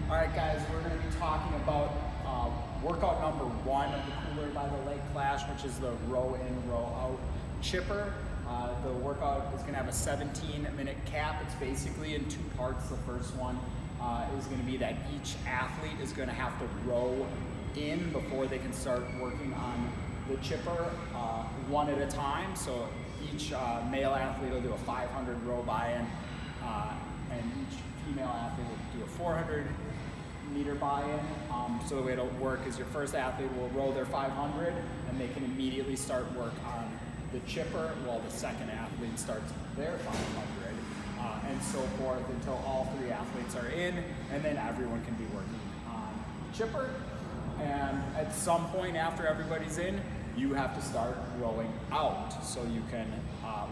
All right, guys, we're going to be talking about workout number 1 of the Cooler by the Lake class, which is the row in, row out chipper. The workout is going to have a 17-minute cap. It's basically in 2 parts. The first one is going to be that each athlete is going to have to row in before they can start working on the chipper one at a time. So each male athlete will do a 500 row buy-in, and each female athlete will do a 400 meter buy-in. So the way it'll work is your first athlete will row their 500 and they can immediately start work on the chipper while the second athlete starts their 500, and so forth until all 3 athletes are in, and then everyone can be working on the chipper. And at some point after everybody's in, you have to start rowing out. So you can,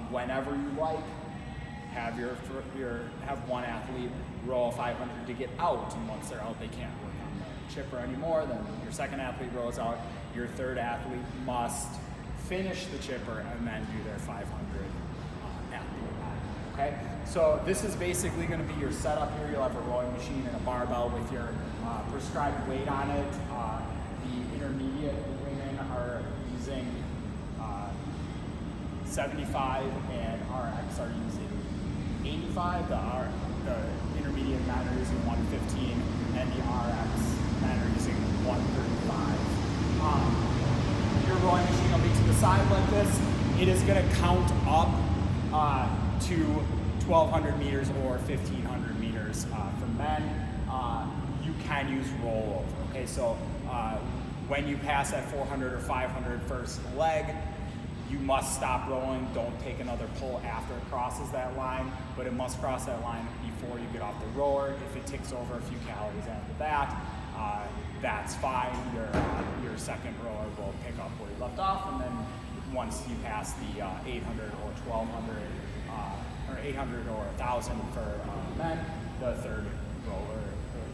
whenever you like, have have one athlete row a 500 to get out, and once they're out, they can't work on the chipper anymore. Then your second athlete rows out. Your third athlete must finish the chipper and then do their 500 at the end. Okay, so this is basically going to be your setup here. You'll have a rowing machine and a barbell with your prescribed weight on it. The intermediate women are using 75, and RX are using 85. The intermediate men are using 115, and the RX men are using 135. Your rowing machine will be to the side like this. It is going to count up to 1,200 meters or 1,500 meters for men. You can use rollover. Okay, so when you pass that 400 or 500 first leg, you must stop rowing. Don't take another pull after it crosses that line, but it must cross that line before you get off the rower. If it ticks over a few calories after that, that's fine. Your second rower will pick up where you left off, and then once you pass the 800 or 1,200, or 800 or 1,000 for men, the third rower or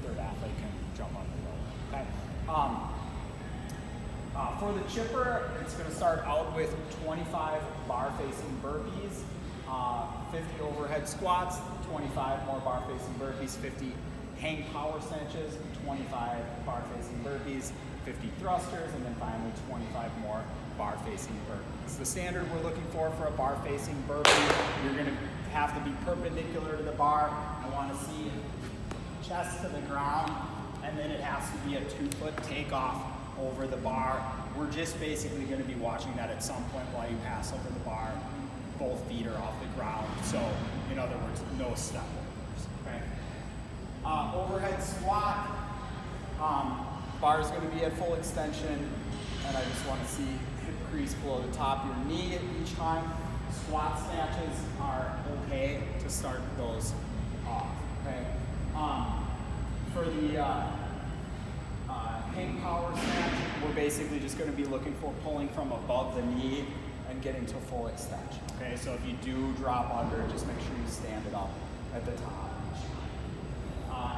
third athlete can jump on the rower. Okay. For the chipper, it's going to start out with 25 bar-facing burpees, 50 overhead squats, 25 more bar-facing burpees, 50 hang power snatches, 25 bar-facing burpees, 50 thrusters, and then finally 25 more bar-facing burpees. The standard we're looking for a bar-facing burpee, you're going to have to be perpendicular to the bar. I want to see chest to the ground, and then it has to be a 2-foot takeoff over the bar. We're just basically going to be watching that at some point while you pass over the bar. Both feet are off the ground, so in other words, no step overs. Okay. Overhead squat. Bar is going to be at full extension, and I just want to see hip crease below the top of your knee each time. Squat snatches are okay to start those off. Okay. For the hang power snatch, we're basically just going to be looking for pulling from above the knee and getting to full extension. Okay, so if you do drop under, just make sure you stand it up at the top.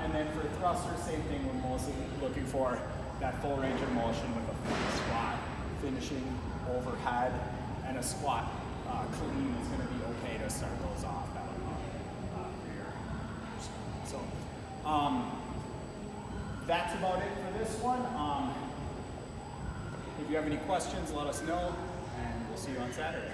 And then for thrusters, same thing. We're mostly looking for that full range of motion with a full squat, finishing overhead, and a squat clean is going to be okay to start those off. So. That's about it for this one. If you have any questions, let us know, and we'll see you on Saturday.